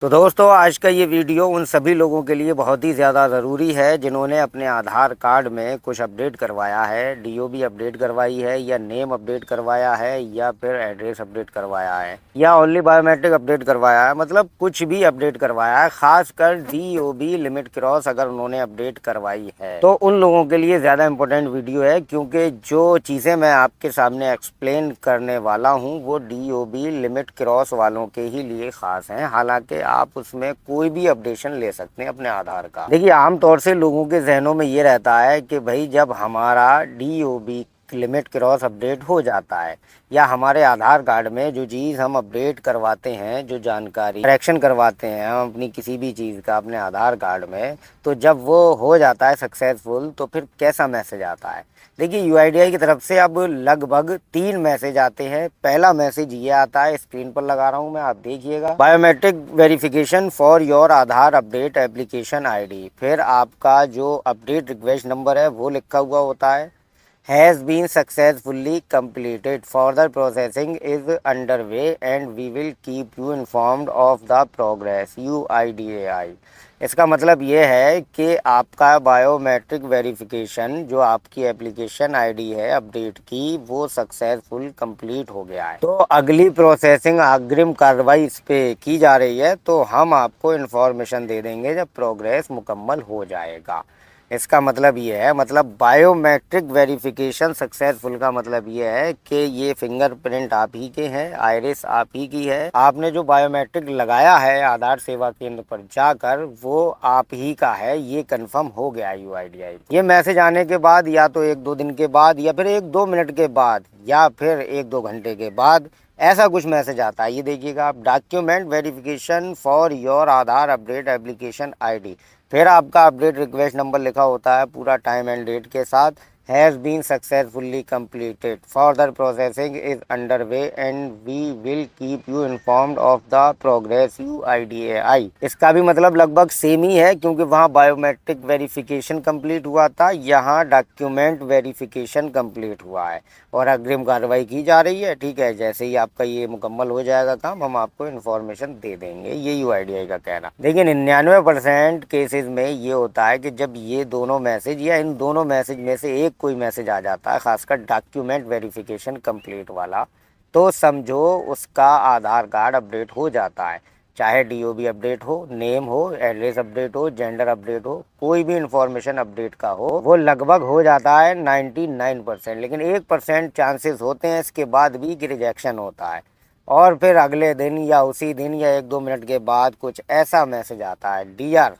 तो दोस्तों आज का ये वीडियो उन सभी लोगों के लिए बहुत ही ज़्यादा ज़रूरी है जिन्होंने अपने आधार कार्ड में कुछ अपडेट करवाया है, डीओबी अपडेट करवाई है या नेम अपडेट करवाया है या फिर एड्रेस अपडेट करवाया है या ओनली बायोमेट्रिक अपडेट करवाया है, मतलब कुछ भी अपडेट करवाया है। खासकर डीओबी लिमिट क्रॉस अगर उन्होंने अपडेट करवाई है तो उन लोगों के लिए ज़्यादा इम्पोर्टेंट वीडियो है, क्योंकि जो चीज़ें मैं आपके सामने एक्सप्लेन करने वाला हूँ वो डीओबी लिमिट क्रॉस वालों के ही लिए ख़ास हैं। हालांकि आप उसमें कोई भी अपडेशन ले सकते हैं अपने आधार का। देखिए आमतौर से लोगों के जहनों में ये रहता है कि भाई जब हमारा डीओबी लिमिट क्रॉस अपडेट हो जाता है या हमारे आधार कार्ड में जो चीज़ हम अपडेट करवाते हैं, जो जानकारी करेक्शन करवाते हैं हम अपनी किसी भी चीज़ का अपने आधार कार्ड में, तो जब वो हो जाता है सक्सेसफुल तो फिर कैसा मैसेज आता है। देखिए यूआईडीआई की तरफ से अब लगभग 3 मैसेज आते हैं। पहला मैसेज ये आता है, स्क्रीन पर लगा रहा हूँ मैं, आप देखिएगा, biometric verification for your Aadhaar update application ID. फिर आपका जो अपडेट रिक्वेस्ट नंबर है वो लिखा हुआ होता है, has been successfully completed, further processing is underway and we will keep you informed of the progress UIDAI। इसका मतलब ये है कि आपका बायोमेट्रिक वेरिफिकेशन जो आपकी एप्लीकेशन आईडी है अपडेट की वो सक्सेसफुल कंप्लीट हो गया है। तो अगली प्रोसेसिंग अग्रिम कार्रवाई इस पे की जा रही है, तो हम आपको इन्फॉर्मेशन दे देंगे जब प्रोग्रेस मुकम्मल हो जाएगा। इसका मतलब ये है, मतलब बायोमेट्रिक वेरिफिकेशन सक्सेसफुल का मतलब ये है कि ये फिंगरप्रिंट आप ही के हैं, आइरिस आप ही की है, आपने जो बायोमेट्रिक लगाया है आधार सेवा केंद्र पर जाकर वो आप ही का है, ये कंफर्म हो गया यूआईडीआई। ये मैसेज आने के बाद या तो 1-2 दिन के बाद या फिर 1-2 मिनट के बाद या फिर 1-2 घंटे के बाद ऐसा कुछ मैसेज आता है। ये देखिएगा आप, document verification for your Aadhaar update application ID. फिर आपका अपडेट रिक्वेस्ट नंबर लिखा होता है पूरा टाइम एंड डेट के साथ, has been successfully completed, further processing is under way and we will keep you informed of the progress UIDAI. इसका भी मतलब लगभग सेम ही है, क्योंकि वहाँ बायोमेट्रिक वेरिफिकेशन कंप्लीट हुआ था, यहाँ डॉक्यूमेंट वेरिफिकेशन कंप्लीट हुआ है और अग्रिम कार्रवाई की जा रही है। ठीक है, जैसे ही आपका ये मुकम्मल हो जाएगा काम हम आपको इन्फॉर्मेशन दे देंगे, ये यूआईडीआई का कहना। देखिए 99% केसेस में ये होता है कि जब ये दोनों मैसेज या इन दोनों मैसेज में से एक कोई मैसेज आ जाता है, खासकर डॉक्यूमेंट वेरिफिकेशन कंप्लीट वाला, तो समझो उसका आधार कार्ड अपडेट हो जाता है। चाहे डीओबी अपडेट हो, नेम हो, एड्रेस अपडेट हो, जेंडर अपडेट हो, कोई भी इंफॉर्मेशन अपडेट का हो, वो लगभग हो जाता है 99%। लेकिन 1% चांसेस होते हैं इसके बाद भी कि रिजेक्शन होता है और फिर अगले दिन या उसी दिन या 1-2 मिनट के बाद कुछ ऐसा मैसेज आता है, डियर,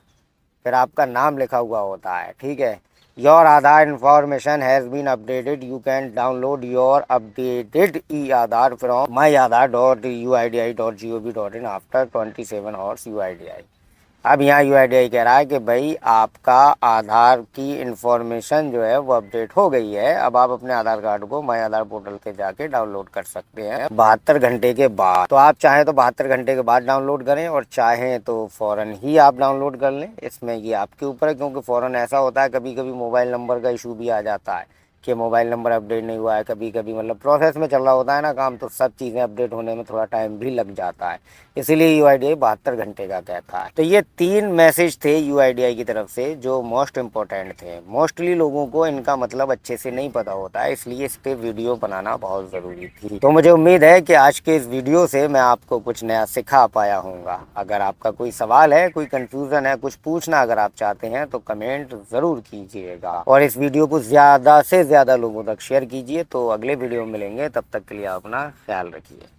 फिर आपका नाम लिखा हुआ होता है। ठीक है, your Aadhaar information has been updated, you can download your updated e Aadhaar from myAadhar.uidi.gov.in after 27 hours UIDAI. अब यहाँ यूआईडीआई कह रहा है कि भाई आपका आधार की इन्फॉर्मेशन जो है वो अपडेट हो गई है, अब आप अपने आधार कार्ड को माई आधार पोर्टल के जाके डाउनलोड कर सकते हैं 72 घंटे के बाद। तो आप चाहें तो 72 घंटे के बाद डाउनलोड करें और चाहें तो फ़ौरन ही आप डाउनलोड कर लें, इसमें ये आपके ऊपर है, क्योंकि फ़ौरन ऐसा होता है कभी कभी मोबाइल नंबर का इशू भी आ जाता है कि मोबाइल नंबर अपडेट नहीं हुआ है, कभी कभी मतलब प्रोसेस में चल रहा होता है ना काम, तो सब चीज़ें अपडेट होने में थोड़ा टाइम भी लग जाता है, इसीलिए यूआईडीआई 72 घंटे का कहता है। तो ये 3 मैसेज थे यूआईडीआई की तरफ से जो मोस्ट इम्पोर्टेंट थे। मोस्टली लोगों को इनका मतलब अच्छे से नहीं पता होता है, इसलिए इस पर वीडियो बनाना बहुत ज़रूरी थी। तो मुझे उम्मीद है कि आज के इस वीडियो से मैं आपको कुछ नया सिखा पाया हूँगा। अगर आपका कोई सवाल है, कोई कन्फ्यूज़न है, कुछ पूछना अगर आप चाहते हैं तो कमेंट ज़रूर कीजिएगा और इस वीडियो को ज़्यादा से ज़्यादा लोगों तक शेयर कीजिए। तो अगले वीडियो में मिलेंगे, तब तक के लिए अपना ख्याल रखिए।